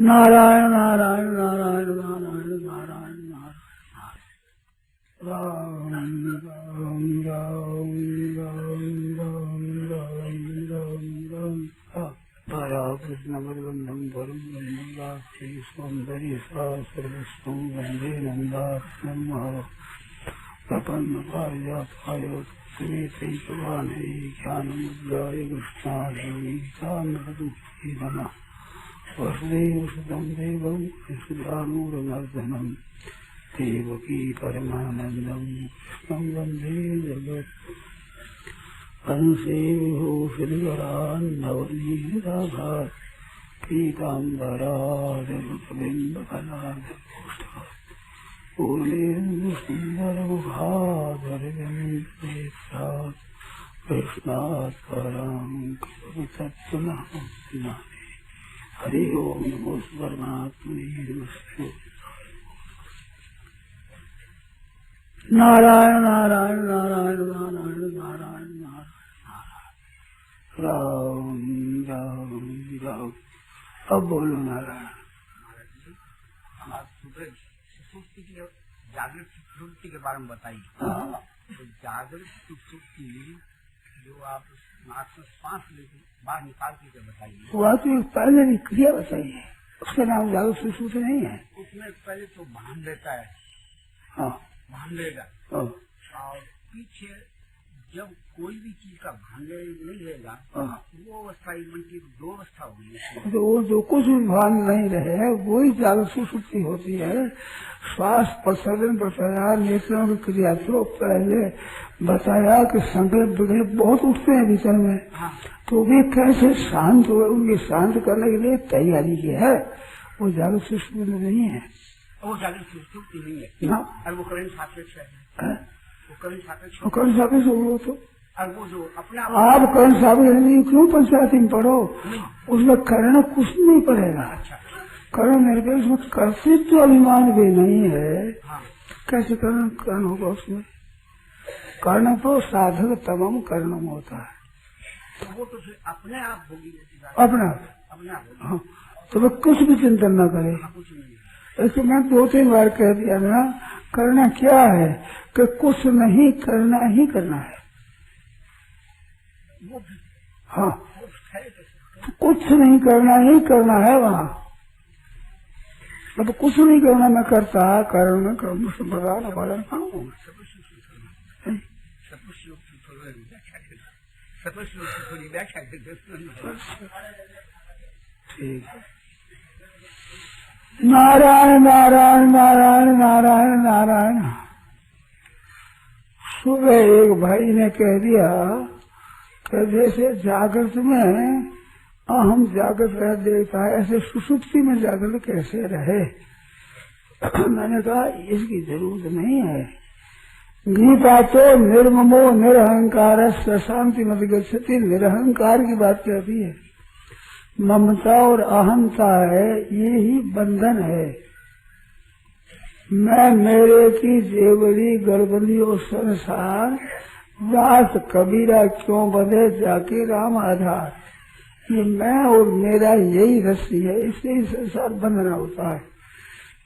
नारायण नारायण नारायण नारायण नारायण नारायण राम राम राम राम राम राम राम राम परा कृष्ण बलबंधम परम ब्रह्मदासी सौंदर्य सर्वस्व वंदे नंदात्म प्रपन्न पारिजाताय श्रीचैतन्य ज्ञानमुद्राय कृष्णाय नमः वसुदेव सुतं देवं सुधानूरमर्दनं देवकी परमानन्दं कृष्णं वन्दे जगत् हंसे विभूषितकरान् नवनीतराभात् पीताम्बराधरबिम्बफलाधरोष्ठात् पूर्णेन्दुसुन्दरमुखाधरगणेशात् कृष्णात् परं तत्त्वमहं हरि ओम नमो परमात्मने नमस्ते। नारायण नारायण नारायण नारायण नारायण नारायण राम राम राम। अब बोलो नारायण। सुसुप्ति की जागृत सुसुप्ति के बारे में बताइए। तो जागृत सुसुप्ति जो आप नाक से सांस लेके बाहर निकाल के बताइए। वह तो पहले की क्रिया बताइए, उसका नाम जागृत सुसुप्ति नहीं है। उसमें पहले तो भान लेता है। हाँ भान लेगा और पीछे जब कोई भी चीज का भान नहीं लेगा वो अवस्था मन की दो अवस्था होगी। तो वो जो कुछ भी भान नहीं रहे वही जागृत सुसुप्ति होती है। श्वास प्रसरण प्रत्याहार नेत्रों की क्रिया तो पहले बताया कि संकल्प विकल्प बहुत उठते हैं भीतर में। हाँ। तो वे कैसे शांत हुए, उनके शांत करने के लिए तैयारी की है। वो जागृत सुसुप्ति नहीं है। वो जागृत सुसुप्ति नहीं है ना। और वो करंट सापेक्ष है। वो करंट सापेक्ष वो तो और वो जो अपना आप कर्ण साबित नहीं क्यों पंचायती में पढ़ो, उसमें कर्ण कुछ नहीं पड़ेगा। अच्छा। कर्ण मेरे को उसमें कर्तृत्व अभिमान भी नहीं है। हाँ। कैसे कर्ण होगा उसमें? कर्ण तो साधक तमाम कर्णम होता है। तो वो तो अपने आप होगी। अपना हाँ। तो वह कुछ भी चिंतन न करे। कुछ नहीं। ऐसे मैं 2-3 बार कह दिया ना, करना क्या है कि कुछ नहीं करना ही करना है। हाँ, तो कुछ नहीं करना ही करना है वहाँ। अब कुछ नहीं करना मैं करता कर्म कर्म संप्रदान पालन खाऊँ। ठीक है। नारायण नारायण नारायण नारायण नारायण। सुबह एक भाई ने कह दिया कि जैसे जागृत में अहम जागृत रह देता है, ऐसे सुसुप्ति में जागृत कैसे रहे। मैंने कहा इसकी जरूरत नहीं है। गीता तो निर्ममो निरहंकार शांति मत गच्छति, निरहंकार की बात कहती है। ममता और अहंता है, ये ही बंधन है। मैं मेरे की जेवरी गड़बड़ी और संसार दास कबीरा क्यों बंधे जाके राम आधार। ये मैं और मेरा यही रस्सी है, इससे ही संसार बंधना होता है।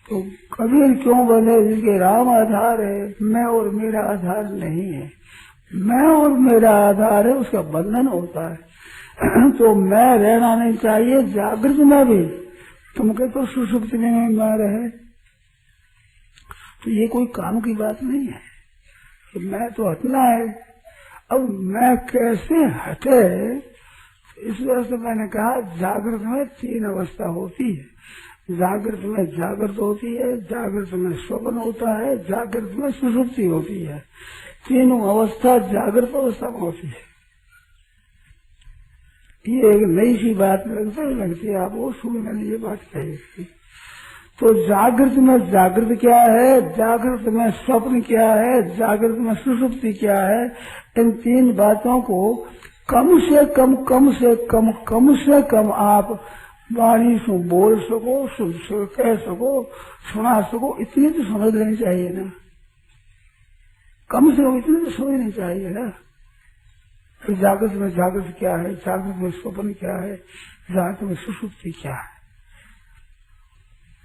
तो कबीर क्यों बंधे जिसके राम आधार है, मैं और मेरा आधार नहीं है। मैं और मेरा आधार है, उसका बंधन होता है। तो मैं रहना नहीं चाहिए जागृत में भी। तुम कहते तो सुसुप्ति में मैं रहे, तो ये कोई काम की बात नहीं है कि मैं तो हटना है। अब मैं कैसे हटे, इस वजह से मैंने कहा जागृत में 3 अवस्था होती है। जागृत में जागृत होती है, जागृत में स्वप्न होता है, जागृत में सुसुप्ति होती है। तीनों अवस्था जागृत अवस्था में होती है। ये एक नई सी बात लगती है आपको, शुरू मैंने ये बात कही थी। तो जागृत में जागृत क्या है, जागृत में स्वप्न क्या है, जागृत में सुसुप्ति क्या है, इन 3 बातों को कम से कम आप वाणी से बोल सको, कह सको, सुना सको, इतनी तो समझ लेनी चाहिए ना। कम से कम इतनी तो समझनी चाहिए ना। जागृत में जागृत क्या है, जागृत में स्वप्न क्या है, जागृत में सुसुप्ति क्या है।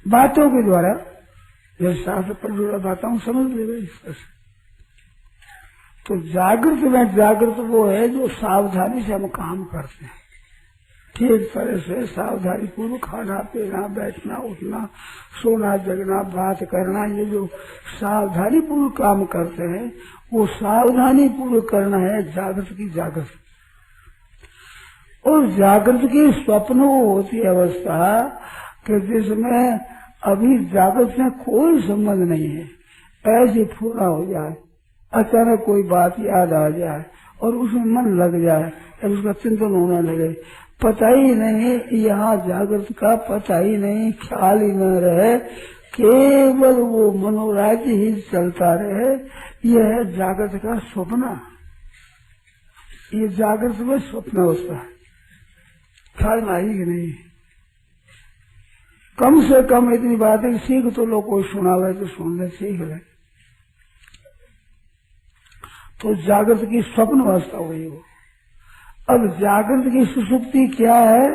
बातों के द्वारा जब शास्त्र पर जुड़ा बताऊं समझ लेगा इसका। तो जागृत में जागृत वो है जो सावधानी से हम काम करते हैं, ठीक तरह से सावधानी पूर्वक खाना पीना बैठना उठना सोना जगना बात करना, ये जो सावधानी पूर्वक काम करते हैं वो सावधानी पूर्वक करना है जागृत की जागृत। और जागृत की स्वप्न वो होती अवस्था कि जिसमें अभी जागृत में कोई संबंध नहीं है, ऐसी पूरा हो जाए, अचानक कोई बात याद आ जाए और उसमें मन लग जाए और उसका चिंतन होने लगे, पता ही नहीं यहाँ जागृत का पता ही नहीं, ख्याल ही न रहे, केवल वो मनोराज्य ही चलता रहे, यह है जागृत का स्वप्न। ये जागृत में स्वप्न होता है, ख्याल में आई कि नहीं। कम से कम इतनी बात है, सीख तो लोग कोई सुनावे तो सुन ले, सीख ले। तो जागृत की स्वप्न अवस्था हुई वो। अब जागृत की सुषुप्ति क्या है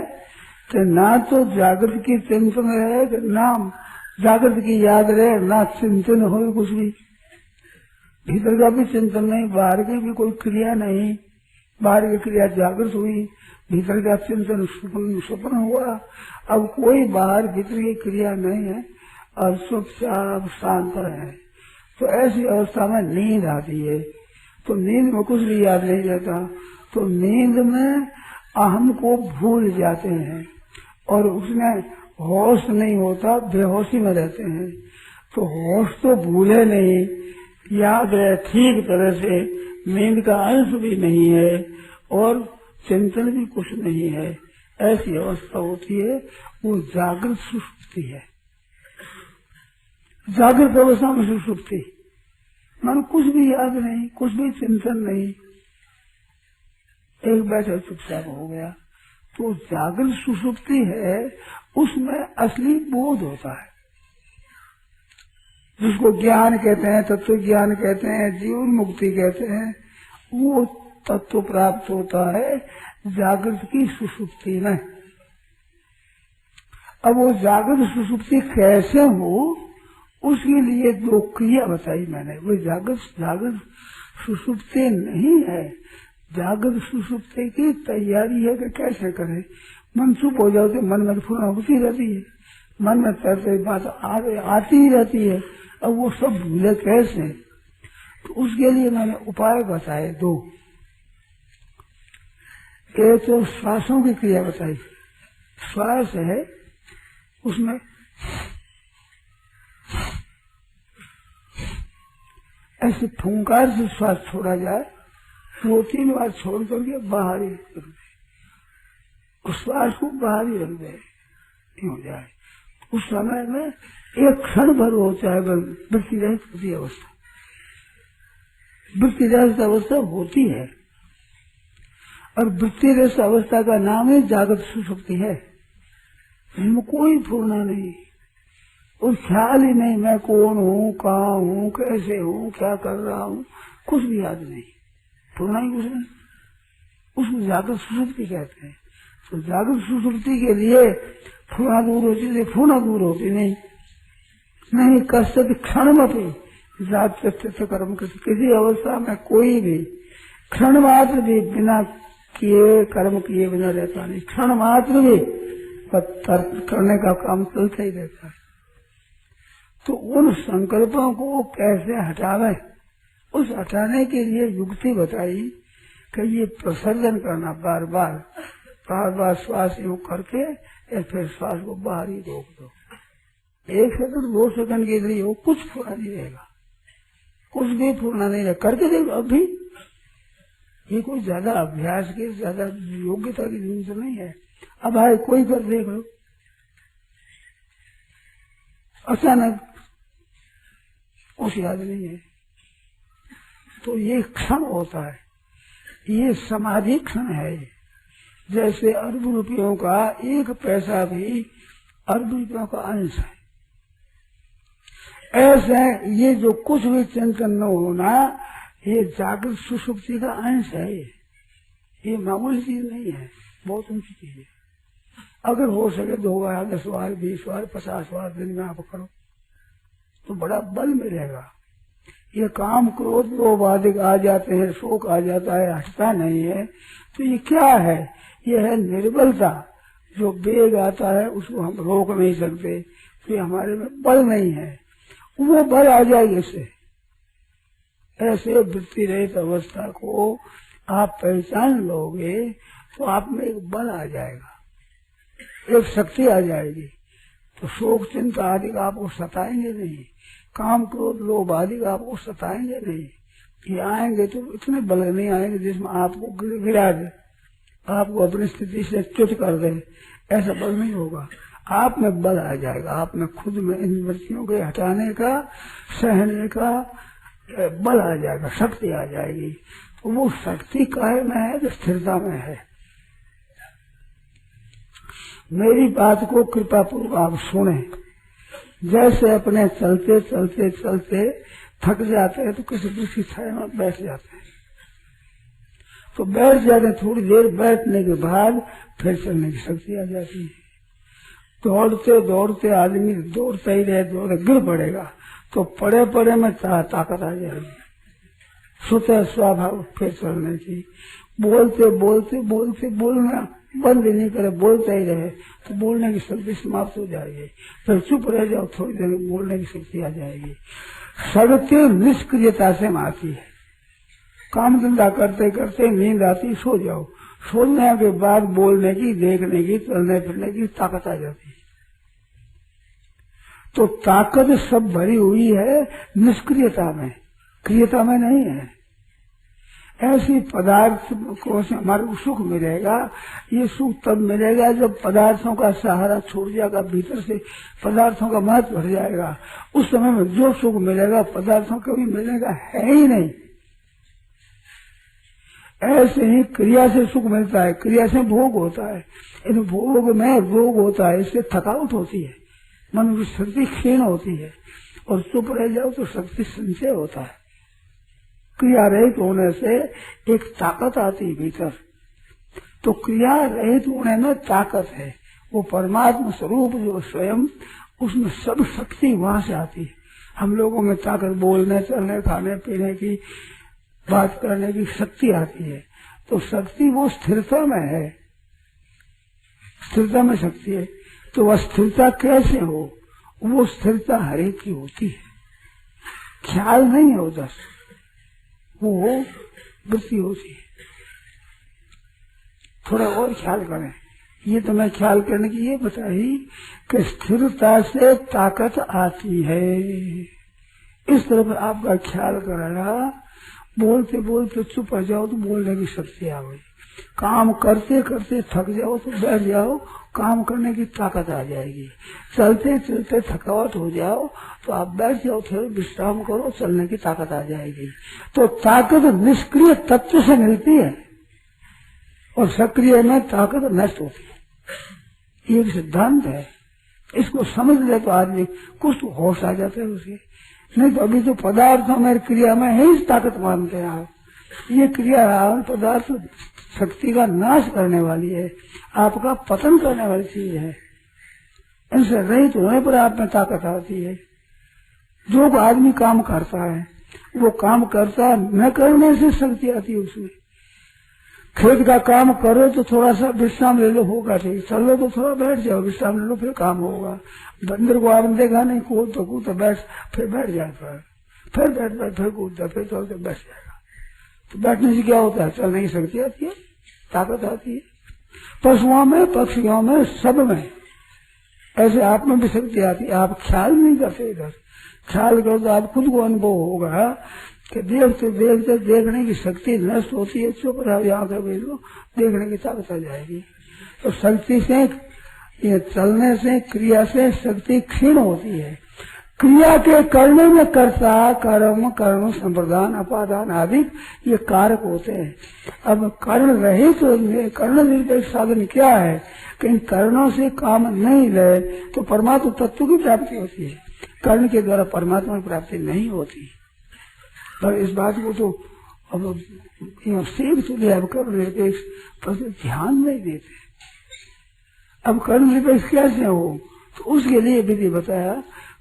कि ना तो जागृत की चिंतन रहे, ना जागृत की याद रहे, ना चिंतन हो कुछ भी, भीतर का भी चिंतन नहीं, बाहर की भी कोई क्रिया नहीं, बाहर की क्रिया जागृत हुई, भीतर का चिंतन स्वप्न हुआ। अब कोई बाहर भीतर की क्रिया नहीं है और चुपचाप शांत है। तो ऐसी अवस्था में नींद आती है, तो नींद में कुछ भी याद नहीं रहता, तो नींद में अहम को भूल जाते हैं और उसमें होश नहीं होता, बेहोशी में रहते हैं। तो होश तो भूले नहीं, याद रहे ठीक तरह से, नींद का अंश भी नहीं है और चिंतन भी कुछ नहीं है, ऐसी अवस्था होती है, वो जागृत सुषुप्ति है। जागृत अवस्था में सुषुप्ति मन कुछ भी याद नहीं, कुछ भी चिंतन नहीं, एक बैठा चुपचाप हो गया, तो जागृत सुषुप्ति है, उसमें असली बोध होता है, जिसको ज्ञान कहते हैं, तत्व ज्ञान कहते हैं, जीवन मुक्ति कहते हैं, वो तत्व प्राप्त होता है जागृत की सुषुप्ति में। अब वो जागृत सुषुप्ति कैसे हो, उसके लिए दो क्रिया बताई मैंने। वो जागृत सुषुप्ति नहीं है, जागृत सुषुप्ति की तैयारी है कि कैसे करें। मन चुप हो जाओ तो मन में फुर्ना होती रहती है, मन में तरह बात आती ही रहती है, अब वो सब भूले कैसे। तो उसके लिए मैंने उपाय बताए दो। एक तो श्वासों की क्रिया बताई, श्वास है उसमें ऐसे फुंकार से श्वास छोड़ा जाए, 2-3 बार छोड़ करके बाहर ही रख दे, उस श्वास को बाहर ही रख दे, हो जाए। उस समय में एक क्षण भर होता है वृत्ति रहित अवस्था, वृत्ति रहित अवस्था होती है, और वृत्ति रहित अवस्था का नाम ही जागृत सुषुप्ति है। इनमें कोई फूरना नहीं और ख्याल ही नहीं, मैं कौन हूँ, कहाँ हूँ, कैसे हूँ, क्या कर रहा हूँ, कुछ भी याद नहीं, फूरना ही कुछ नहीं, उसको जागृत सुषुप्ति कहते हैं। तो जागृत सुषुप्ति के लिए फूरना दूर होती है, फूरना दूर होती नहीं कश्चित क्षण में जात कर्म किसी अवस्था में कोई भी क्षण मात्र भी बिना किए कर्म किए बिना रहता नहीं, क्षण मात्र भी तर्क करने का काम चलता ही रहता है। तो उन संकल्पों को कैसे हटावे, उस हटाने के लिए युक्ति बताई कि ये प्रसर्जन करना, बार बार श्वास योग करके या फिर श्वास को बाहर ही रोक दो, 1 सेकंड 2 सेकंड के लिए हो, कुछ फूरना नहीं रहेगा, कुछ भी फूरना नहीं रहेगा, करके देखो। अभी ये कोई ज्यादा अभ्यास की, ज्यादा योग्यता की जरूरत नहीं है, अब आए कोई कर देख लो, अचानक कुछ याद नहीं है। तो ये क्षण होता है, ये समाधि क्षण है। जैसे अरब रुपयों का 1 पैसा भी अरब रुपयों का अंश है, ऐसे ये जो कुछ भी चिंतन न होना, ये जागृत सुषुप्ति का अंश है। ये मामूली चीज नहीं है, बहुत ऊंची चीज है। अगर हो सके 2 बार 10 बार 20 बार 50 बार दिन में आप करो तो बड़ा बल मिलेगा। ये काम क्रोध लोभ आदि आ जाते हैं, शोक आ जाता है, हटता नहीं है, तो ये क्या है? ये है निर्बलता। जो वेग आता है उसको हम रोक नहीं सकते, तो ये हमारे में बल नहीं है, वो बल आ जाएगी इससे। ऐसे वृत्ति रहित अवस्था को आप पहचान लोगे तो आप में एक बल आ जाएगा, एक शक्ति आ जाएगी। तो शोक चिंता आदि का आपको सताएंगे नहीं, काम क्रोध लोभ आदि का आपको सताएंगे नहीं। ये आएंगे तो इतने बल नहीं आएंगे जिसमें आपको गिरा दे, आपको अपनी स्थिति से च्युत कर दे, ऐसा बल नहीं होगा। आप में बल आ जाएगा, आप में खुद में इन वृत्तियों के हटाने का, सहने का बल आ जाएगा, शक्ति आ जाएगी। तो वो शक्ति काहे में है? तो स्थिरता में है। मेरी बात को कृपा पूर्वक आप सुने। जैसे अपने चलते चलते चलते थक जाते हैं तो किसी दूसरी छाया में बैठ जाते हैं, तो बैठ जाते हैं, थोड़ी देर बैठने के बाद फिर चलने की शक्ति आ जाती है। दौड़ते दौड़ते आदमी दौड़ता ही रहे, दौड़े गिर पड़ेगा तो पड़े पड़े में ताकत आ जाएगी, स्वतः स्वाभाव फिर चलने की। बोलते बोलते बोलते बोलना बंद नहीं करे, बोलते ही रहे तो बोलने की शक्ति समाप्त हो जाएगी। फिर चुप रह जाओ, थोड़ी देर में बोलने की शक्ति आ जाएगी। शक्ति निष्क्रियता से आती है। काम धंधा करते करते नींद आती, सो जाओ, सोने के बाद बोलने की, देखने की, चलने फिरने की ताकत आ जाती है। तो ताकत सब भरी हुई है निष्क्रियता में, क्रियता में नहीं है। ऐसी पदार्थ को से हमारे को सुख मिलेगा। ये सुख तब मिलेगा जब पदार्थों का सहारा छूट जाएगा, भीतर से पदार्थों का महत्व बढ़ जाएगा। उस समय में जो सुख मिलेगा पदार्थों का भी मिलेगा है ही नहीं। ऐसे ही क्रिया से सुख मिलता है, क्रिया से भोग होता है, इन भोग में रोग होता है, इससे थकावट होती है, मन की शक्ति क्षीण होती है, और चुप रह जाओ तो शक्ति संचय होता है। क्रिया रहित होने से एक ताकत आती है भीतर। तो क्रिया रहित होने में ताकत है, वो परमात्मा स्वरूप जो स्वयं, उसमें सब शक्ति वहां से आती है। हम लोगों में ताकत बोलने चलने खाने पीने की, बात करने की शक्ति आती है। तो शक्ति वो स्थिरता में है, स्थिरता में शक्ति है। तो वह स्थिरता कैसे हो? वो स्थिरता हर एक की होती है, ख्याल नहीं होता, वो वृत्ति होती है। थोड़ा और ख्याल करें। ये तो मैं ख्याल करने की ये बताई कि स्थिरता से ताकत आती है। इस तरफ आपका ख्याल करना, बोलते बोलते चुप हो जाओ तो बोलने की शक्ति आ गई। काम करते करते थक जाओ तो बैठ जाओ, काम करने की ताकत आ जाएगी। चलते चलते थकावट हो जाओ तो आप बैठ जाओ, थोड़ा विश्राम करो, चलने की ताकत आ जाएगी। तो ताकत निष्क्रिय तत्व से मिलती है और सक्रिय में ताकत नष्ट होती है। ये एक सिद्धांत है, इसको समझ ले तो आदमी कुछ तो होश आ जाता है उसे। नहीं तो अभी तो पदार्थों में क्रिया में है इस ताकत मानते हैं आप। ये क्रिया पदार्थ शक्ति का नाश करने वाली है, आपका पतन करने वाली चीज है। इनसे रहित होने पर आप में ताकत आती है। जो आदमी काम करता है वो काम करता है, न करने से शक्ति आती है उसमें। खेत का काम करो तो थोड़ा सा विश्राम ले लो, होगा ठीक। चल लो तो थोड़ा बैठ जाओ, विश्राम ले लो, फिर काम होगा। बंदर को आपने देखा नहीं, कूद तो बैठ, फिर बैठ जाता है, फिर बैठता, फिर कूदता, फिर चलते बैठ जाएगा। तो बैठने से क्या होता है? चलने की शक्ति आती है, ताकत आती है। पशुओं में, पक्षियों में, सब में ऐसे आप में भी शक्ति आती है। आप ख्याल नहीं करते, इधर ख्याल करो तो आप खुद को अनुभव होगा कि देखते देखते देखने की शक्ति नष्ट होती है। चुप रहो, यहाँ कर लो, देखने की ताकत आ जाएगी। तो शक्ति से, ये चलने से, क्रिया से शक्ति क्षीण होती है। क्रिया के करने में कर्ता, कर्म, कर्म संप्रदान, अपादान आदि ये कारक होते हैं। अब कर्ण रहित तो कर्ण निरपेक्ष साधन क्या है कि इन कर्णों से काम नहीं ले तो परमात्मा तत्व की प्राप्ति होती है। कर्ण के द्वारा परमात्मा की प्राप्ति नहीं होती। पर इस बात को तो अब सीख तो लिया, अब कर्ण निरपेक्ष पर ध्यान नहीं देते। अब कर्म निरपेक्ष कैसे हो, तो उसके लिए विधि बताया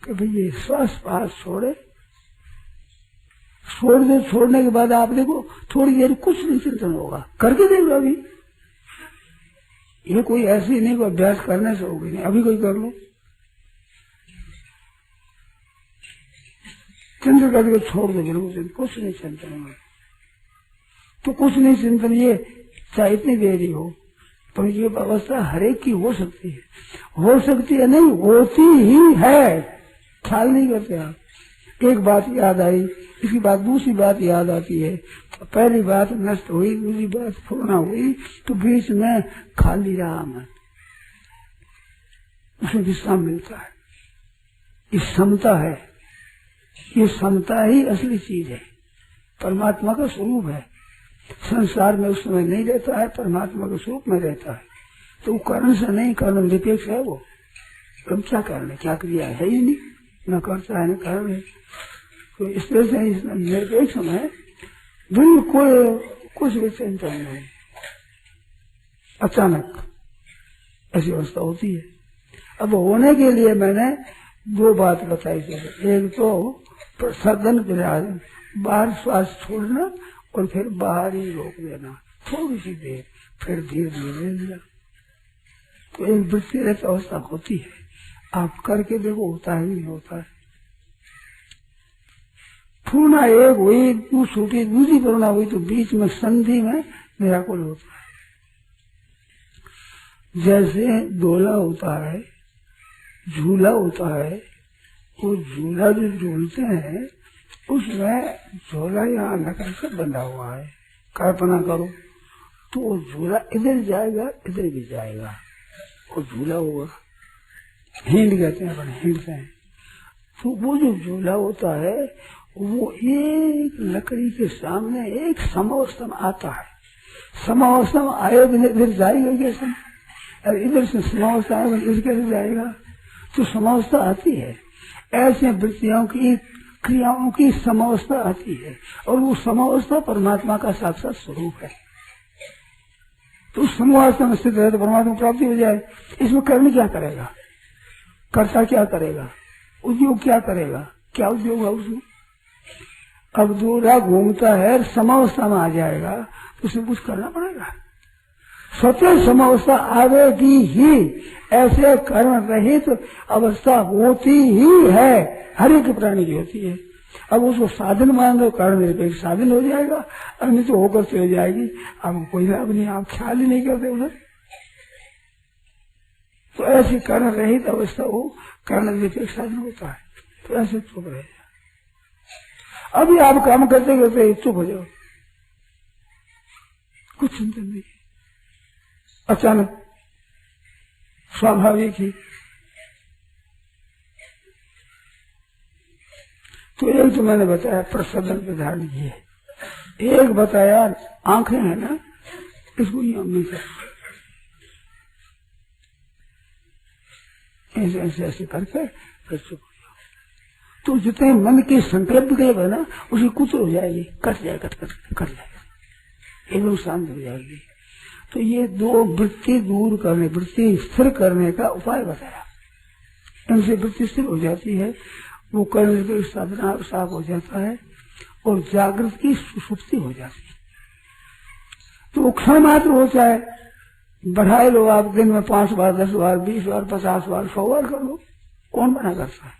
कि भाई ये श्वास पास छोड़ दे। छोड़ने के बाद आप देखो थोड़ी देर कुछ नहीं चिंतन होगा, करके देखो। अभी ये कोई ऐसी नहीं कोई अभ्यास करने से होगी नहीं, अभी कोई कर लो, चिंतन करके छोड़ दो, बिल्कुल कुछ नहीं चिंतन होगा। तो कुछ नहीं चिंतन ये चाहे इतनी देर ही हो, तो ये अवस्था हरेक की हो सकती है नहीं, होती ही है, ख्याल नहीं करते आप। एक बात याद आई, इसके बाद दूसरी बात याद आती है, तो पहली बात नष्ट हुई, दूसरी बात पूर्ण हुई, तो बीच में खाली रहा मन, उसमें विश्राम मिलता है। ये समता है, ये समता ही असली चीज है, परमात्मा का स्वरूप है। संसार में उस समय नहीं रहता है, परमात्मा के स्वरूप में रहता है। तो वो कर्ण से नहीं, कर्ण निरपेक्ष है वो। तुम क्या करने, क्या क्रिया है ही नहीं, न करता है न कारण है। तो इस तरह से निरपेक्ष में बिल्कुल कुछ भी चिंतन नहीं, अचानक ऐसी अवस्था होती है। अब होने के लिए मैंने दो बात बताई थी, एक तो प्रसन्न विराजन, बाहर श्वास छोड़ना और फिर बाहर ही रोक देना थोड़ी सी देर, फिर धीरे धीरे लिया। तो एक वृत्ति अवस्था होती है, आप करके देखो, होता है नहीं होता है। पूर्णा एक हुई, तू छूटी, दूसरी पूर्णा हुई, तो बीच में संधि में निराकुल होता है। जैसे डोला होता है, झूला होता है, वो झूला जो झूलते हैं उसमें झोला यहाँ लकड़ी से बंधा हुआ है, कल्पना करो तो वो झूला इधर जाएगा इधर भी जाएगा, वो झूला होगा, हिंड कहते हैं, अपने हिंड से। तो वो जो झूला होता है वो एक लकड़ी के सामने एक समावस्था में आता है। समावस्था में आए इधर जाएगा कैसे, और इधर से समावस्था आएगा इधर कैसे जाएगा, तो समावस्था आती है। ऐसे वृत्तियों की क्रियाओं की समावस्था आती है, और वो समावस्था परमात्मा का साक्षात स्वरूप है। तो उस समावस्था में स्थित रहे तो परमात्मा प्राप्ति हो जाए। इसमें कर्म क्या करेगा, कर्ता क्या करेगा, उद्योग क्या करेगा, क्या उद्योग है उसमें। अब दूरा घूमता है, समावस्था में आ जाएगा तो उसे कुछ करना पड़ेगा। स्वतः समावस्था आवेगी ही, ऐसे कर्म रहित अवस्था होती ही है, हर एक प्राणी की होती है। अब उसको साधन मान लो, कारण निरपेक्ष साधन हो जाएगा, और नहीं तो होकर चली जाएगी। अब कोई लाभ नहीं, आप ख्याल ही नहीं करते उधर। तो ऐसी कर्ण रहित अवस्था हो, कर्ण निरपेक्ष साधन होता है। तो ऐसे चुप रहे, अभी आप काम करते करते चुप हो जाओ, कुछ चिंतन नहीं, अचानक स्वाभाविक ही। तो एक तो मैंने बताया प्रसन्न विधान की है, एक बताया आंखें है ना, इसको नहीं ऐसे ऐसे ऐसे करके फिर चुप हो जाओ। तो जितने मन के संकल्प गए है ना, उसी कुछ हो जाएगी, कट जाएगा, कट जाएगा, एकदम शांत हो जाएगी। तो ये दो वृत्ति दूर करने, वृत्ति स्थिर करने का उपाय बताया। इनसे वृत्ति स्थिर हो जाती है, वो करने के साधना साफ हो जाता है, और जागृत की सुसुप्ति हो जाती है। तो क्षण मात्र हो जाए, बढ़ाए लो आप, दिन में 5 बार 10 बार 20 बार 50 बार 100 बार कर लो, कौन मना करता है।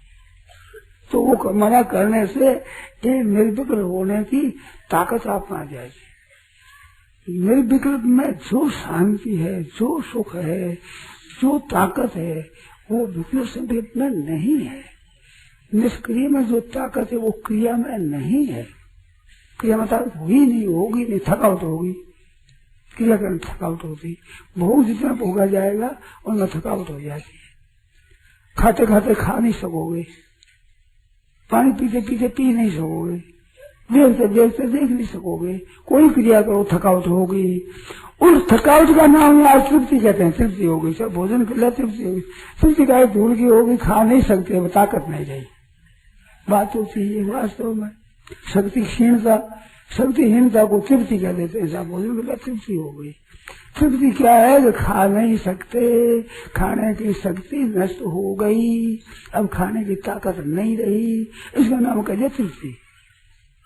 तो वो मना करने से ये निर्विकल्प होने की ताकत आप में आ जाएगी। निर्विकल्प में जो शांति है, जो सुख है, जो ताकत है, वो विकल्प संकल्प में नहीं है। निष्क्रिय में जो ताकत है वो क्रिया में नहीं है। क्रिया में ताकत हुई नहीं, होगी नहीं, थकावट होगी, क्रिया करने थकावट होती, भोग जितना भोगा जाएगा उनमें थकावट हो जाती है। खाते खाते खा नहीं सकोगे, पानी पीते पीते पी नहीं सकोगे, देखते देखते देख नहीं सकोगे, कोई क्रिया करो थकावट होगी। उस थकावट का नाम आज तृप्ति कहते हैं, तृप्ति होगी, सब भोजन के लिए तृप्ति होगी। तृप्ति का धूल की होगी, खा नहीं सकते, वो ताकत नहीं रही। बात होती है वास्तव में शक्ति क्षीणता, शक्तिहीनता को तृप्ति कह देते हैं, सब भोजन के लिए तृप्ति हो गई। तृप्ति क्या है कि खा नहीं सकते, खाने की शक्ति नष्ट हो गई, अब खाने की ताकत नहीं रही, इसका नाम कहते तृप्ति।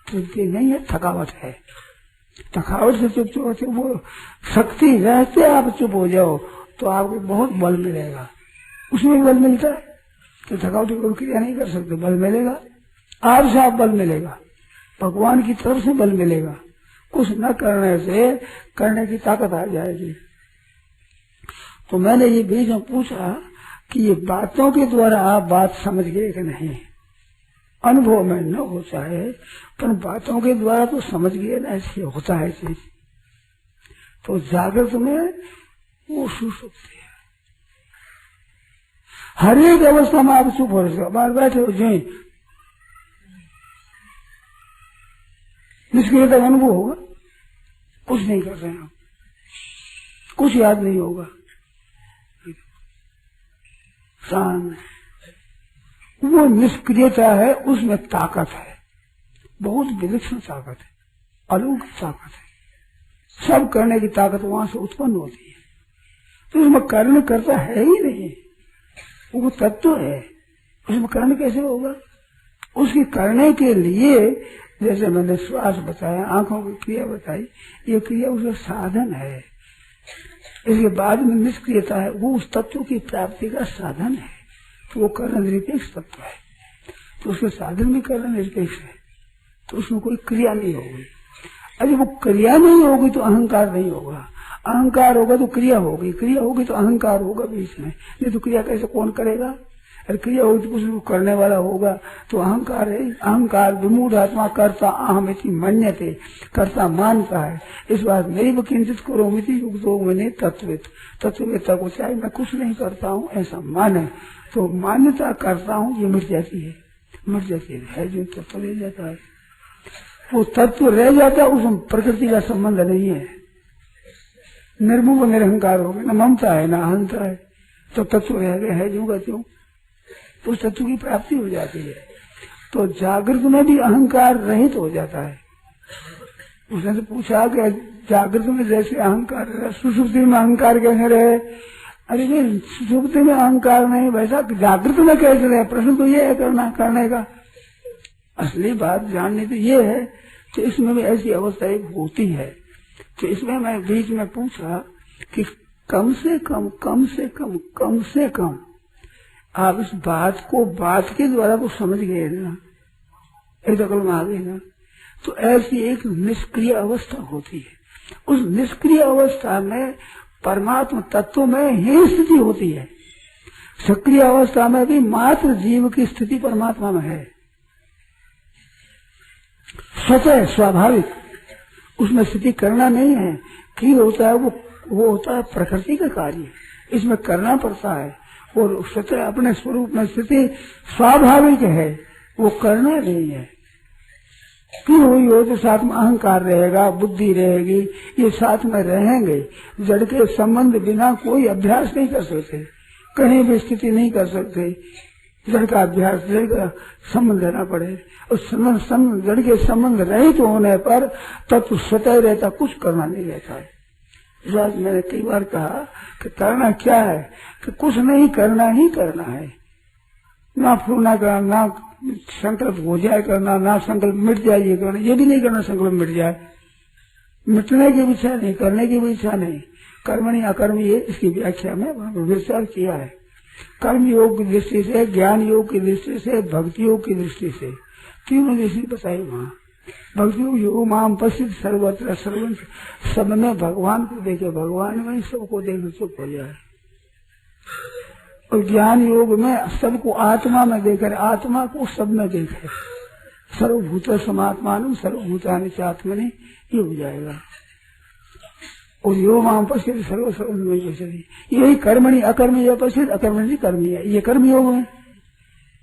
तृप्ति नहीं है, थकावट है। थकावट से चुप होते, वो शक्ति रहते आप चुप हो जाओ तो आपको बहुत बल मिलेगा। उसमें बल मिलता है तो थकावट की कोई क्रिया नहीं कर सकते, बल मिलेगा आपसे, आप बल मिलेगा, भगवान की तरफ से बल मिलेगा। कुछ न करने से करने की ताकत आ जाएगी। तो मैंने ये बीच में पूछा कि ये बातों के द्वारा आप बात समझ गए कि नहीं। अनुभव में न होता है पर बातों के द्वारा तो समझ गए ना, ऐसे होता है चीज। तो जागृत में वो सुसुप्ति है। हर एक अवस्था में आप चुप हो रहे, बाहर बैठे हो जी, निष्क्रियता का अनुभव होगा, कुछ नहीं कर रहे हैं, कुछ याद नहीं होगा, शांत। वो निष्क्रियता है, उसमें ताकत है, बहुत विलक्षण ताकत है, अलौकिक ताकत है। सब करने की ताकत वहां से उत्पन्न होती है। तो उसमें कर्ण करता है ही नहीं, वो तत्व है, उसमें कर्ण कैसे होगा? उसकी करने के लिए जैसे मैंने श्वास बताया, आंखों की क्रिया बताई, ये क्रिया उसका साधन है। इसके बाद में निष्क्रियता है, वो उस तत्व की प्राप्ति का साधन है। तो वो कर्ण निरपेक्ष तत्व है, तो उसके साधन भी कर्ण निरपेक्ष है, तो उसमें कोई क्रिया नहीं होगी। अरे वो क्रिया नहीं होगी तो अहंकार नहीं होगा, अहंकार होगा तो क्रिया होगी, क्रिया होगी तो अहंकार होगा बीच में, नहीं तो क्रिया कैसे कौन करेगा? अरे क्रिया होगी तो कुछ करने वाला होगा, तो अहंकार है। अहंकार विमूढ़ आत्मा कर्ता अहमिति मन्यते, कर्ता मानता है। इस बात मेरी भी किंचित करो मिति युक्तो मैंने तत्वित, तत्ववेत्ता को चाहे मैं कुछ नहीं करता हूँ ऐसा माने, तो मान्यता करता हूँ ये मिट जाती है, मिट जाती है, जो तत्व रह जाता है, वो तत्व रह जाता है, उसमें प्रकृति का संबंध नहीं है। निर्मोह निरहंकार हो गया, न ममता है न अहंता है, तो तत्व रह गया है जो का त्यों, तो उस तत्व की प्राप्ति हो जाती है। तो जागृत में भी अहंकार रहित हो जाता है। उसने तो पूछा कि जागृत में जैसे अहंकार रहे, सुषुप्ति में अहंकार कैसे रहे? अरे नहीं, सुषुप्ति में अहंकार नहीं, वैसा जागृत में कैसे रहे? प्रश्न तो ये है करने का। असली बात जाननी तो ये है कि इसमें भी ऐसी अवस्था एक होती है। तो इसमें मैं बीच में पूछा कि कम से कम आप इस बात को बात के द्वारा तो समझ गए ना, एक अकल में आ गए ना। तो ऐसी एक निष्क्रिय अवस्था होती है, उस निष्क्रिय अवस्था में परमात्मा तत्व में ही स्थिति होती है। सक्रिय अवस्था में भी मात्र जीव की स्थिति परमात्मा में है, स्वतः स्वाभाविक, उसमें स्थिति करना नहीं है। क्यों होता है? वो होता है प्रकृति का कार्य, इसमें करना पड़ता है। और स्वतः अपने स्वरूप में स्थिति स्वाभाविक है, वो करना नहीं है। क्यों हुई हो तो साथ में अहंकार रहेगा, बुद्धि रहेगी, ये साथ में रहेंगे। जड़ के संबंध बिना कोई अभ्यास नहीं कर सकते, कहीं भी स्थिति नहीं कर सकते। जड़ का अभ्यास, जड़ का संबंध रहना पड़े, और जड़ के संबंध रहित होने पर तत्व स्वतः रहता, कुछ करना नहीं रहता है। इस बात मैंने कई बार कहा कि करना क्या है, कि कुछ नहीं करना ही करना है। ना फूलना करना, ना संकल्प हो जाए करना, ना संकल्प मिट जाए ये करना, ये भी नहीं करना संकल्प मिट जाए। मिटने की इच्छा नहीं, करने की भी इच्छा नहीं। कर्मणि अकर्म, ये इसकी व्याख्या में विचार किया है। कर्म योग की दृष्टि से, ज्ञान योग की दृष्टि से, भक्ति योग की दृष्टि से, तीनों दृष्टि बताई वहाँ। भक्ति योग माम पश्चित सर्वत्र सर्वं, सब में भगवान को देखे, भगवान में सबको देखे चुप हो जाए। और ज्ञान योग में सबको आत्मा में देखे, आत्मा को सब में देखे, सर्वभूत समात्मान सर्वभूतानि च आत्मनि, ये हो जाएगा। और योग माम पश्चित सर्व सर्वं, यही कर्मणि अकर्म या पश्चित, अकर्मणि कर्मी है, ये कर्म योग में।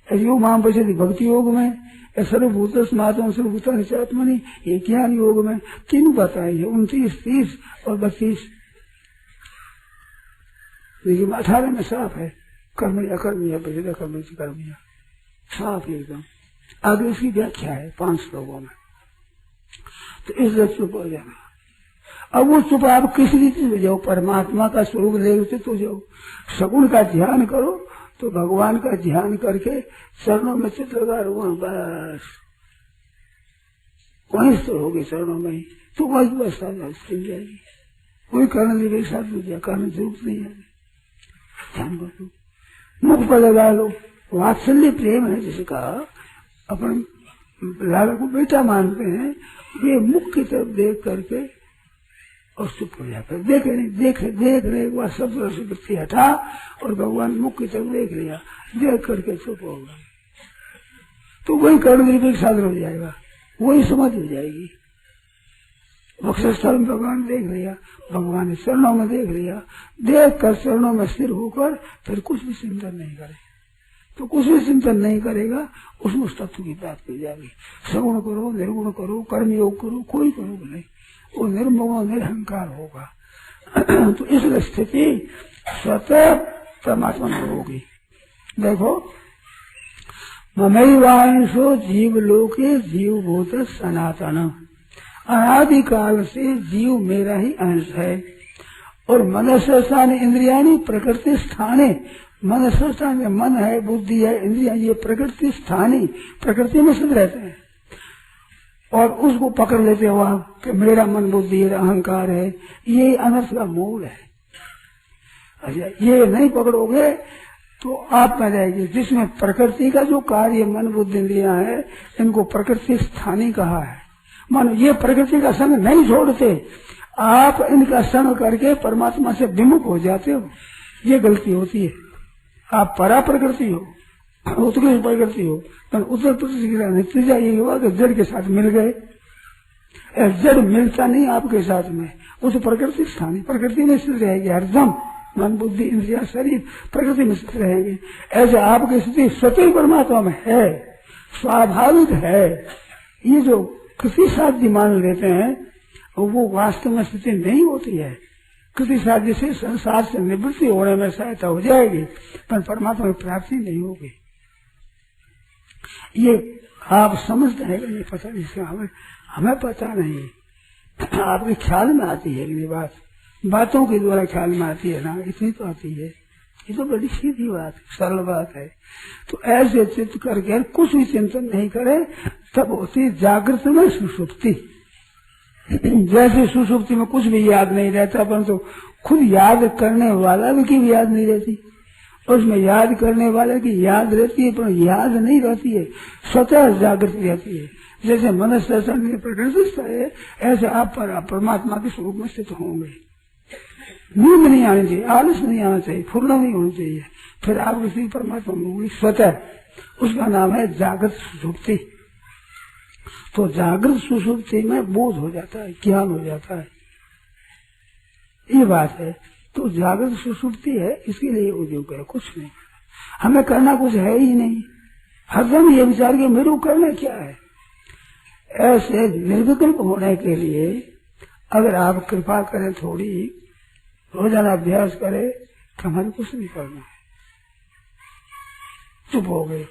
योग माम पश्चित भक्ति योग में, सर्वभूत समात्मा सर्वभूतानि च आत्मनि, ये ज्ञान योग में। तीन बताई है, 29, 30 और 32। लेकिन 18 में साफ है, कर्मणि अकर्मी है, पश्चित अकर्मणि कर्मी है, साफ एकदम। आगे इसकी व्याख्या है 5 श्लोकों में। तो इस चुप हो जाना। अब वो चुप आप किस रीति से जाओ, परमात्मा का स्वरूप देखते तो जाओ। सगुण का ध्यान करो तो भगवान का ध्यान करके चरणों में चित्त लगा रहो, बस वहीं तो होगी चरणों में ही, तो बस चल जाएगी। कोई कारण के साथ हो जाए, कारण जरूरत नहीं है। ध्यान करो, मुख पर लगा लो। वात्सल्य प्रेम है जिसका अपन लाला को बेटा मानते हैं, ये मुख की तरफ देख करके और चुप हो जाता है। देख रहे एक बार सब तरह से वृत्ति हटा और भगवान मुख की तरफ देख लिया, देख करके चुप हो गया, तो वही कर्ण निरपेक्ष साधन हो जाएगा, वही समझ हो जाएगी। वक्षस्थल में भगवान देख लिया, भगवान ने चरणों में देख लिया, देख कर चरणों में स्थिर होकर फिर कुछ भी चिंतन नहीं करे, तो कुछ भी चिंतन नहीं करेगा, उसमें उस तत्व की प्राप्ति हो जाएगी। सगुण करो, निर्गुण करो, कर्म योग करो, कोई करो नहीं, वो निर्मोह निरहंकार होगा। तो इस स्थिति स्वतः परमात्मा में होगी। देखो, ममैवांशो जीव लोके जीव भूत सनातन, अनादि काल से जीव मेरा ही अंश है। और मनस्य स्थान इंद्रियाणी प्रकृति स्थाने, मनस्य स्थान में मन है, बुद्धि है, इंद्रिया, ये प्रकृति स्थानी, प्रकृति में स्थित रहते हैं और उसको पकड़ लेते हो आप कि मेरा मन बुद्धि है, अहंकार है, ये अनर्थ का मूल है। अच्छा, ये नहीं पकड़ोगे तो आप में रहेगी, जिसमें प्रकृति का जो कार्य मन बुद्धि इंद्रिया है, इनको प्रकृति स्थानी कहा है। मानो ये प्रकृति का संग नहीं छोड़ते, आप इनका संग करके परमात्मा से विमुख हो जाते हो, ये गलती होती है। आप परा प्रकृति हो, उत्कृष्ट प्रकृति हो, पर उत्तर प्रकृति का नतीजा ये हुआ कि जड़ के साथ मिल गए। जड़ मिलता नहीं आपके साथ में, उस प्रकृति स्थानी, प्रकृति में स्थित रहेगी हरदम, मन बुद्धि इंद्रिया शरीर प्रकृति में स्थित रहेंगे। ऐसे आपकी स्थिति स्वतः परमात्मा में है, स्वाभाविक है। ये जो कृति साध्य मान लेते हैं वो वास्तव में स्थिति नहीं होती है। कृति साध्य से संसार से निवृत्ति होने में सहायता हो जाएगी, पर परमात्मा की प्राप्ति नहीं होगी। ये आप समझते हैं कि नहीं पता नहीं, हमें पता नहीं, आपके ख्याल में आती है ये बात, बातों के द्वारा ख्याल में आती है ना, इतनी तो आती है। ये तो बड़ी सीधी बात, सरल बात है। तो ऐसे चित्त करके कुछ भी चिंतन नहीं करे, तब होती जागृत में सुषुप्ति। जैसे सुषुप्ति में कुछ भी याद नहीं रहता, परंतु खुद याद करने वाला की भी याद नहीं रहती, और उसमें याद करने वाले की याद रहती है पर याद नहीं रहती है, स्वतः जागृत रहती है। जैसे मनुष्य प्रकृति है, ऐसे आप परमात्मा के स्वरूप में स्थित होंगे। नींद नहीं आनी चाहिए, आलस नहीं आना चाहिए, फुर्ना नहीं होनी चाहिए, फिर आप किसी परमात्मा में होंगे स्वतः। उसका नाम है जागृत सुषुप्ति। तो जागृत सुषुप्ति में बोध हो जाता है, ज्ञान हो जाता है, ये बात है। तो जागृत सुषुप्ति है, इसके लिए उद्योग है, कुछ नहीं हमें करना, कुछ है ही नहीं। हरदम ये विचार के मेरे को करना क्या है। ऐसे निर्विकल्प होने के लिए अगर आप कृपा करें, थोड़ी रोजाना अभ्यास करें कि हमारे कुछ नहीं करना है, चुप हो गए,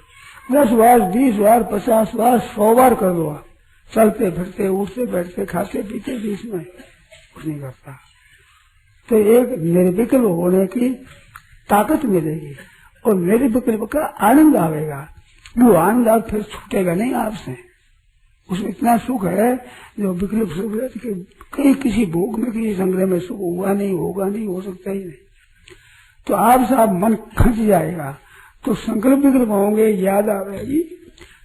10 बार 20 बार 50 बार 100 बार कर दो आप, चलते फिरते उठते बैठते खाते पीते बीच में कुछ नहीं करता, तो एक निर्विकल्प होने की ताकत मिलेगी और निर्विकल्प का आनंद आएगा। वो आनंद आप फिर छूटेगा नहीं आपसे। उसमें इतना सुख है जो विकल्प सुख है कि कहीं किसी भोग में किसी संग्रह में सुख हुआ नहीं, होगा नहीं, हो सकता ही नहीं। तो आप साहब मन खच जाएगा, तो संकल्प विकल्प होंगे, याद आएगी।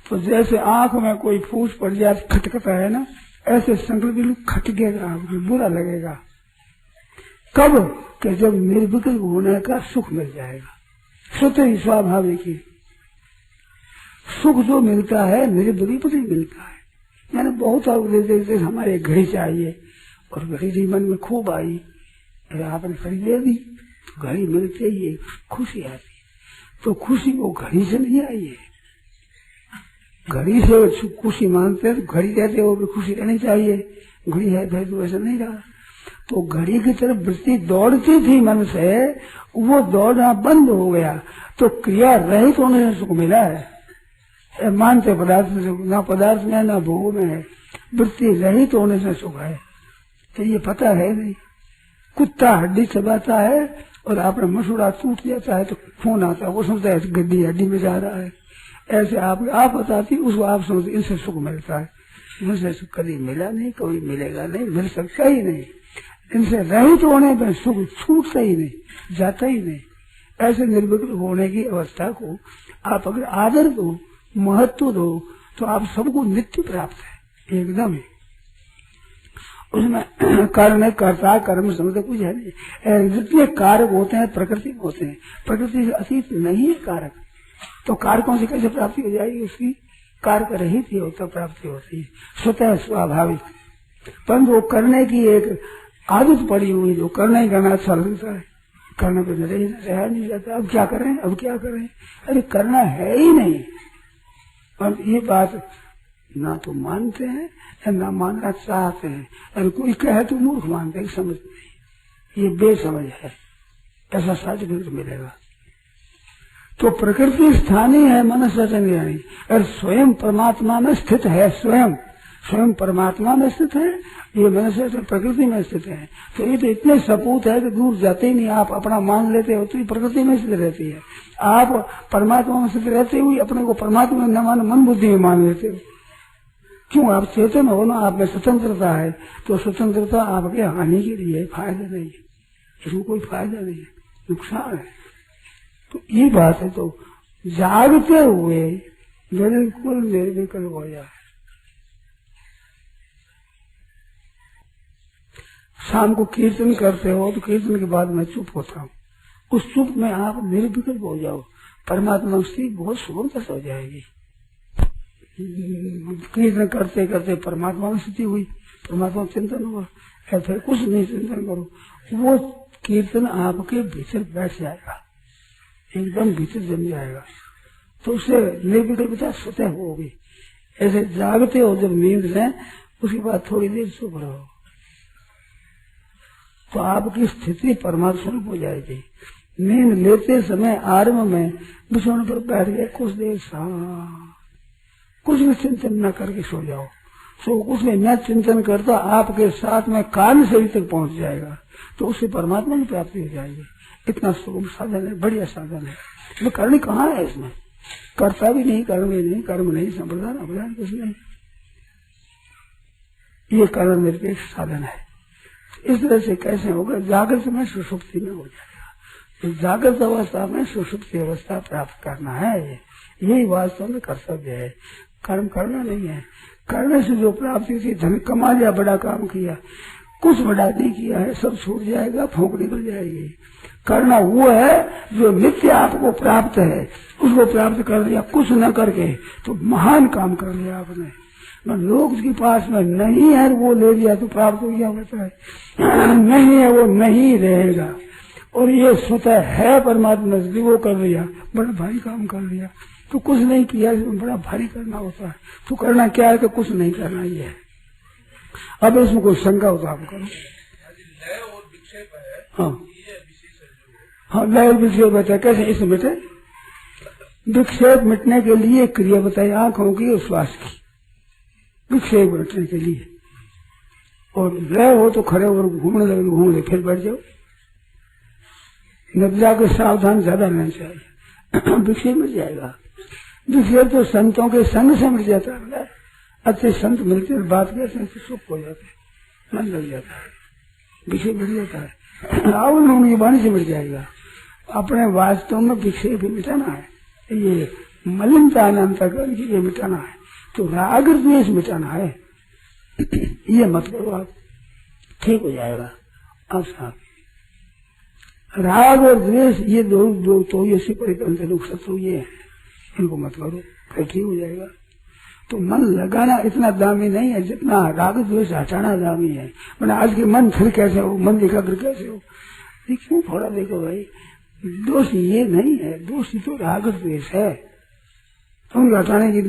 तो जैसे आंख में कोई फूस पड़ जाए खटखटा है ना, ऐसे संकल्प विकल्प खटकेगा, आपको बुरा लगेगा। कब कि जब निर्विकल्प होने का सुख मिल जाएगा, स्वतः ही स्वाभाविक ही सुख जो मिलता है निर्विकल्प नहीं मिलता है। मैंने बहुत जैसे हमारे घड़ी चाहिए और घड़ी मन में खूब आई, आपने खरीद ली, घड़ी मिलते ही खुशी आती, तो खुशी वो घड़ी से नहीं आई है। घड़ी से खुशी मानते हैं तो घड़ी कहते हो खुशी रहनी चाहिए, घड़ी है तो ऐसा नहीं रहा। तो घड़ी की तरफ वृत्ति दौड़ती थी मन से, वो दौड़ना बंद हो गया, तो क्रिया रहित होने से सुख मिला है। मानते पदार्थ में सुख, ना पदार्थ में ना भोग में है, वृत्ति रहित होने से सुख है। तो ये पता है नहीं। कुत्ता हड्डी चबाता है और आपका मसूड़ा टूट जाता है तो खून आता है, वो समझता है गड्डी हड्डी में जा रहा है। ऐसे आप बताती उसको आप समझते इनसे सुख मिलता है। मुझसे सुख कभी मिला नहीं, कभी मिलेगा नहीं, मिल सकता ही नहीं। इनसे रहित होने पर सुख छूटता ही नहीं, जाता ही नहीं। ऐसे निर्विकल्प होने की अवस्था को आप अगर आदर दो, महत्व दो, तो आप सबको नित्य प्राप्त है एकदम ही। उसमें कारण कर्ता कर्म समझते कुछ है नहीं। जितने कारक होते हैं प्रकृति में होते हैं, प्रकृति से अतीत नहीं है कारक, तो कारकों से कैसे प्राप्ति हो जाएगी? उसकी कारक रहित ही होता प्राप्ति होती है, स्वतः स्वाभाविक। परंतु वो करने की एक आदत पड़ी हुई, जो करना ही करना अच्छा लगता है, करने पे रहा नहीं जाता। अब क्या करें, अब क्या करें, अरे करना है ही नहीं। और ये बात ना तो मानते हैं ना मानना चाहते हैं। अरे कोई कहे तो मूर्ख मानते हैं, समझ नहीं, ये बेसमझ है, ऐसा सर्टिफिकेट मिलेगा। तो प्रकृति स्थानीय है, मनुष्य नहीं। अरे स्वयं परमात्मा में स्थित है, स्वयं परमात्मा में स्थित है, ये मनुष्य प्रकृति में स्थित है। तो ये तो इतने सपूत है कि दूर जाते ही नहीं। आप अपना मान लेते हो तो ये प्रकृति में स्थित रहती है। आप परमात्मा में स्थित रहते हुए अपने को परमात्मा में न मान, मन बुद्धि में मान लेते हो। क्यों? आप चेतन हो ना, आप में स्वतंत्रता है, तो स्वतंत्रता आपके हानि के लिए, फायदा नहीं है, इसमें कोई फायदा नहीं है, नुकसान है। तो ये बात है। तो जागते हुए बिल्कुल निर्विकल्प हो जाए। शाम को कीर्तन करते हो तो कीर्तन के बाद मैं चुप होता हूँ, उस चुप में आप निर्विकल्प हो जाओ, परमात्मा से बहुत सुगमता हो जाएगी। कीर्तन करते करते परमात्मा में स्थिति हुई, परमात्मा चिंतन हुआ, फिर कुछ नहीं चिंतन करो, वो कीर्तन आपके भीतर बैठ जाएगा, एकदम भीतर जम जाएगा। तो उससे निर्विकल्पता स्वतः होगी। ऐसे जागते हो जब नींद में, उसके बाद थोड़ी देर चुप रहो तो आपकी स्थिति परमात्मा स्वरूप हो जाएगी। नींद लेते समय आरंभ में बिछौने पर बैठ गए, कुछ देर कुछ भी चिंतन न करके सो जाओ। सो कुछ में न चिंतन करता आपके साथ में कान शरीर तक पहुंच जाएगा, तो उससे परमात्मा की प्राप्ति हो जाएगी। इतना सुगम साधन है, बढ़िया साधन है। तो करनी कहाँ है इसमें? करता भी नहीं, कर्म भी नहीं, कर्म नहीं, संप्रदान अपदान कुछ नहीं। ये कर्म निरपेक्ष साधन है। इस तरह से कैसे होगा? जागृत में सुषुप्ति में हो जाएगा। तो जागृत अवस्था में सुषुप्ति अवस्था प्राप्त करना है, यही वास्तव में कर्तव्य है। कर्म करना नहीं है। करने से जो प्राप्ति थी, धन कमा लिया, बड़ा काम किया, कुछ बड़ा नहीं किया है, सब छूट जाएगा, फूंक निकल जाएगी। करना वो है जो नित्य आपको प्राप्त है, उसको प्राप्त कर लिया कुछ न करके, तो महान काम कर लिया आपने। लोग के पास में नहीं है वो ले लिया तो प्राप्त हो गया, होता है नहीं है वो नहीं रहेगा। और ये स्वतः है परमात्मा से, वो कर लिया, बड़ा भारी काम कर लिया। तो कुछ नहीं किया, इसमें बड़ा भारी करना होता है। तो करना क्या है? तो कुछ नहीं करना ही है। अब इसमें कोई शंका हो तो आप करो। हाँ, लय और विक्षेप बताया कैसे इसे मिटे। विक्षेप मिटने के लिए क्रिया बताई, आंखों की और श्वास की, विक्षेप मिटने के लिए। और लय हो तो खड़े होकर घूमने लगे, घूम ले, फिर बैठ जाओ। नब्जा के सावधान ज्यादा रहना चाहिए, विक्षेप मिट जाएगा। विक्षेप तो संतों के संग से मिट जाता है। अच्छे संत मिलते हैं, बात करते सुख हो जाते हैं, मन लग जाता है, विक्षेप मिट जाता है। आओ उनकी वाणी से मिट जाएगा। अपने वास्तव में विक्षेप मिटाना है, ये मलिनता अंतकरण की ये मिटाना है। तो राग द्वेष मिटाना है, ये मत करो आप, ठीक हो जाएगा। अब साहब राग और द्वेष ये दो तो ये परिपंथ लोग शत्रु ये है, इनको मत करो, फिर ठीक हो जाएगा। तो मन लगाना इतना दामी नहीं है जितना राग द्वेष हटाना दामी है। मैंने आज के मन फिर कैसे हो, मन एकाग्र कैसे हो, क्यों थोड़ा देखो भाई, दोष ये नहीं है, दोष तो राग द्वेष है। उनको हटाने की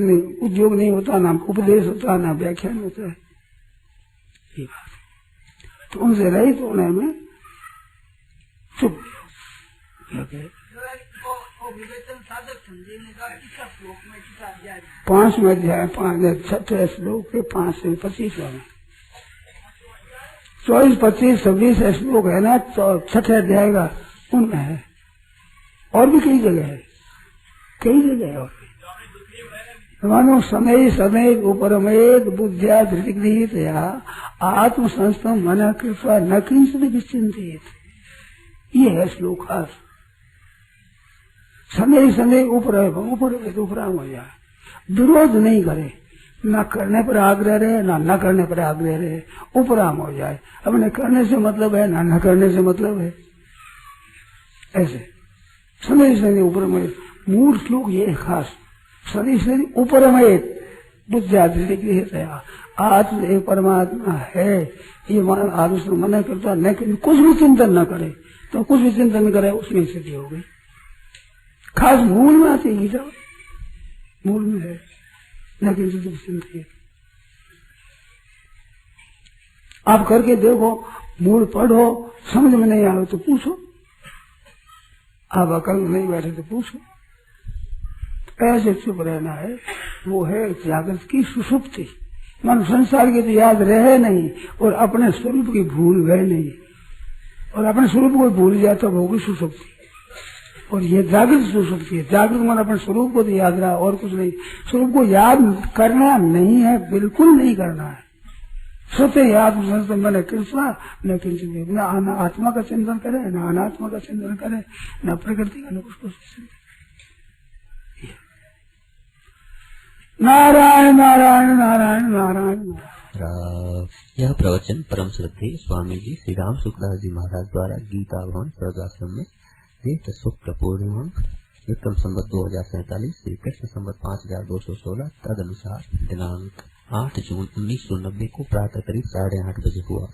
उद्योग नहीं होता, ना उपदेश होता, ना व्याख्यान होता है, ये बात। तो उनसे रहित होने में चुप। पांचवें अध्याय 5 श्लोक के 5 से 25 में 24, 25, 26 श्लोक है ना, तो छठे अध्याय का उनमें है। और भी कई जगह है, कई जगह है। और मानो समय समय उपरमेद बुद्धिया धृतिगृहित या आत्म संस्थम मन कृपा न किंचित विचिंतित, ये है श्लोक खास। समय समय उपराम हो जाए, विरोध नहीं करे, न करने पर आग्रह रहे न करने पर आग्रह रहे, उपराम हो जाए। अपने करने से मतलब है न करने से मतलब है, ऐसे समय समय उपरमेद। मूल श्लोक ये है खास, शरीर शरीर उपरमेत बुद्धिया धृतिगृहित है, आत्म एक परमात्मा है ये मान आत्म मन करता न, कुछ भी चिंतन न करे, तो कुछ भी चिंतन करे उसमें स्थिति हो गई। खास मूल में आती गीता, मूल में है न किंचित चिंतित। आप करके देखो, मूल पढ़ो, समझ में नहीं आए तो पूछो, आप अकल में नहीं बैठे तो पूछो। ऐसे चुप रहना है, वो है जागृत की सुषुप्ति। मन संसार की तो याद रहे नहीं और अपने स्वरूप की भूल गए नहीं, और अपने स्वरूप को भूल जाता होगी सुषुप्ति। और ये जागृत सुषुप्ति है। जागृत मन अपने स्वरूप को तो याद रहा, और कुछ नहीं। स्वरूप को याद करना नहीं है, बिल्कुल नहीं करना है। सत्य याद मन कृष्णा न किंचित, न आत्मा का चिंतन करे न अनात्मा का चिंतन करे, न प्रकृति का न कुछ चिंतन। नारायण नारायण नारायण नारायण। यह प्रवचन परम श्रद्धेय स्वामी जी श्री राम सुखदास जी महाराज द्वारा गीता भवन स्वर्गाश्रम में ज्येष्ठ शुक्ल पूर्णिमा विक्रम संवत 2047 श्री कृष्ण संवत 5216 तदनुसार दिनांक 8 जून 1990 को प्रातः करीब 8:30 बजे हुआ।